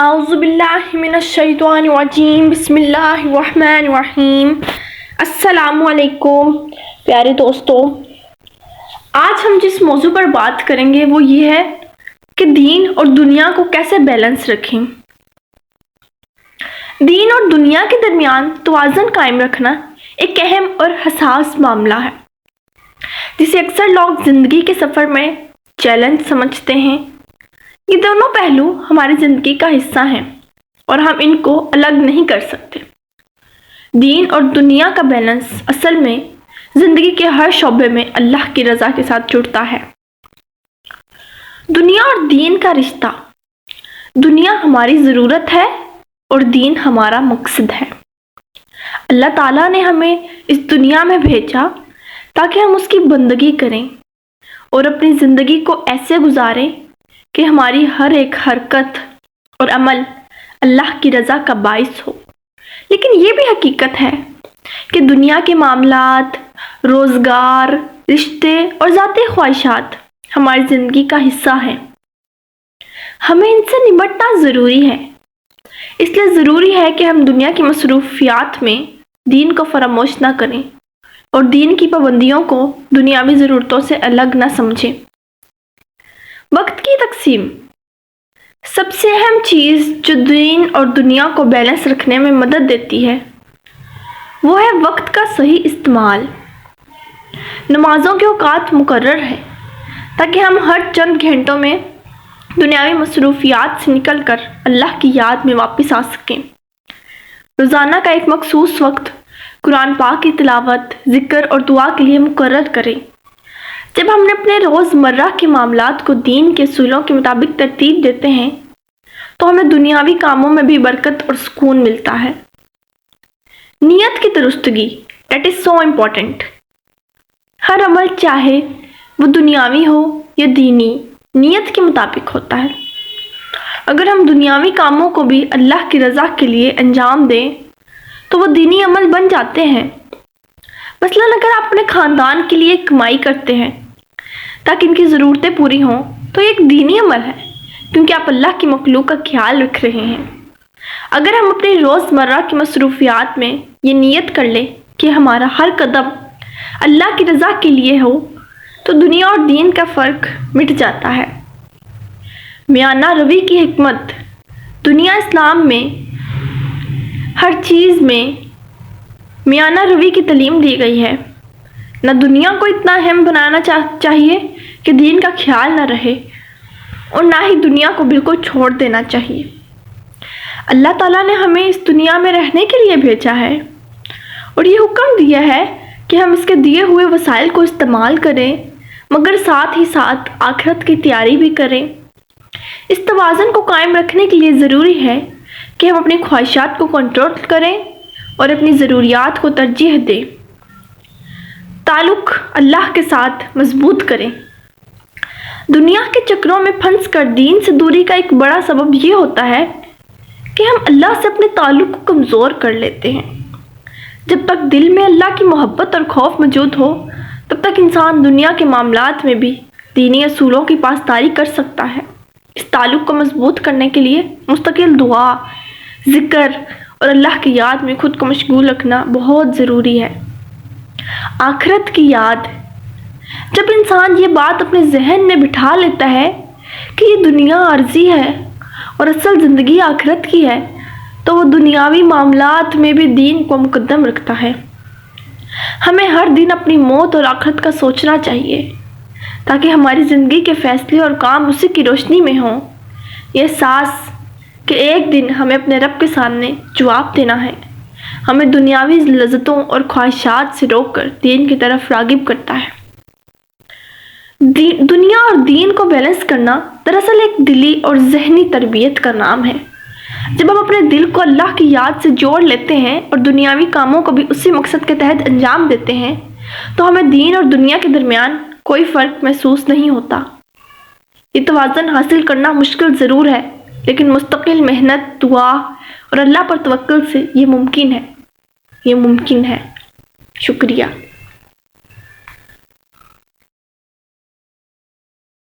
اعوذ باللہ من الشیطان الرجیم بسم اللہ الرحمن الرحیم۔ السلام علیکم پیارے دوستو، آج ہم جس موضوع پر بات کریں گے وہ یہ ہے کہ دین اور دنیا کو کیسے بیلنس رکھیں۔ دین اور دنیا کے درمیان توازن قائم رکھنا ایک اہم اور حساس معاملہ ہے جسے اکثر لوگ زندگی کے سفر میں چیلنج سمجھتے ہیں۔ یہ دونوں پہلو ہماری زندگی کا حصہ ہیں اور ہم ان کو الگ نہیں کر سکتے۔ دین اور دنیا کا بیلنس اصل میں زندگی کے ہر شعبے میں اللہ کی رضا کے ساتھ جڑتا ہے۔ دنیا اور دین کا رشتہ۔ دنیا ہماری ضرورت ہے اور دین ہمارا مقصد ہے۔ اللہ تعالیٰ نے ہمیں اس دنیا میں بھیجا تاکہ ہم اس کی بندگی کریں اور اپنی زندگی کو ایسے گزاریں کہ ہماری ہر ایک حرکت اور عمل اللہ کی رضا کا باعث ہو۔ لیکن یہ بھی حقیقت ہے کہ دنیا کے معاملات، روزگار، رشتے اور ذاتی خواہشات ہماری زندگی کا حصہ ہیں۔ ہمیں ان سے نمٹنا ضروری ہے۔ اس لیے ضروری ہے کہ ہم دنیا کی مصروفیات میں دین کو فراموش نہ کریں اور دین کی پابندیوں کو دنیاوی ضرورتوں سے الگ نہ سمجھیں۔ وقت کی تقسیم۔ سب سے اہم چیز جو دین اور دنیا کو بیلنس رکھنے میں مدد دیتی ہے وہ ہے وقت کا صحیح استعمال۔ نمازوں کے اوقات مقرر ہے تاکہ ہم ہر چند گھنٹوں میں دنیاوی مصروفیات سے نکل کر اللہ کی یاد میں واپس آ سکیں۔ روزانہ کا ایک مخصوص وقت قرآن پاک کی تلاوت، ذکر اور دعا کے لیے مقرر کریں۔ جب ہم اپنے روزمرہ کے معاملات کو دین کے اصولوں کے مطابق ترتیب دیتے ہیں تو ہمیں دنیاوی کاموں میں بھی برکت اور سکون ملتا ہے۔ نیت کی درستگی، دیٹ از سو امپورٹنٹ۔ ہر عمل چاہے وہ دنیاوی ہو یا دینی، نیت کے مطابق ہوتا ہے۔ اگر ہم دنیاوی کاموں کو بھی اللہ کی رضا کے لیے انجام دیں تو وہ دینی عمل بن جاتے ہیں۔ مثلاً اگر آپ اپنے خاندان کے لیے کمائی کرتے ہیں تاکہ ان کی ضرورتیں پوری ہوں تو یہ ایک دینی عمل ہے کیونکہ آپ اللہ کی مخلوق کا خیال رکھ رہے ہیں۔ اگر ہم اپنی روزمرہ کی مصروفیات میں یہ نیت کر لیں کہ ہمارا ہر قدم اللہ کی رضا کے لیے ہو تو دنیا اور دین کا فرق مٹ جاتا ہے۔ میانہ روی کی حکمت۔ دنیا اسلام میں ہر چیز میں میانہ روی کی تعلیم دی گئی ہے۔ نہ دنیا کو اتنا اہم بنانا چاہیے کہ دین کا خیال نہ رہے اور نہ ہی دنیا کو بالکل چھوڑ دینا چاہیے۔ اللہ تعالیٰ نے ہمیں اس دنیا میں رہنے کے لیے بھیجا ہے اور یہ حکم دیا ہے کہ ہم اس کے دیے ہوئے وسائل کو استعمال کریں مگر ساتھ ہی ساتھ آخرت کی تیاری بھی کریں۔ اس توازن کو قائم رکھنے کے لیے ضروری ہے کہ ہم اپنی خواہشات کو کنٹرول کریں اور اپنی ضروریات کو ترجیح دیں۔ تعلق اللہ کے ساتھ مضبوط کریں۔ دنیا کے چکروں میں پھنس کر دین سے دوری کا ایک بڑا سبب یہ ہوتا ہے کہ ہم اللہ سے اپنے تعلق کو کمزور کر لیتے ہیں۔ جب تک دل میں اللہ کی محبت اور خوف موجود ہو تب تک انسان دنیا کے معاملات میں بھی دینی اصولوں کی پاسداری کر سکتا ہے۔ اس تعلق کو مضبوط کرنے کے لیے مستقل دعا، ذکر اور اللہ کی یاد میں خود کو مشغول رکھنا بہت ضروری ہے۔ آخرت کی یاد۔ جب انسان یہ بات اپنے ذہن میں بٹھا لیتا ہے کہ یہ دنیا عارضی ہے اور اصل زندگی آخرت کی ہے تو وہ دنیاوی معاملات میں بھی دین کو مقدم رکھتا ہے۔ ہمیں ہر دن اپنی موت اور آخرت کا سوچنا چاہیے تاکہ ہماری زندگی کے فیصلے اور کام اسی کی روشنی میں ہوں۔ یہ احساس کہ ایک دن ہمیں اپنے رب کے سامنے جواب دینا ہے ہمیں دنیاوی لذتوں اور خواہشات سے روک کر دین کی طرف راغب کرتا ہے۔ دنیا اور دین کو بیلنس کرنا دراصل ایک دلی اور ذہنی تربیت کا نام ہے۔ جب ہم اپنے دل کو اللہ کی یاد سے جوڑ لیتے ہیں اور دنیاوی کاموں کو بھی اسی مقصد کے تحت انجام دیتے ہیں تو ہمیں دین اور دنیا کے درمیان کوئی فرق محسوس نہیں ہوتا۔ یہ توازن حاصل کرنا مشکل ضرور ہے لیکن مستقل محنت، دعا اور اللہ پر توکل سے یہ ممکن ہے۔ شکریہ۔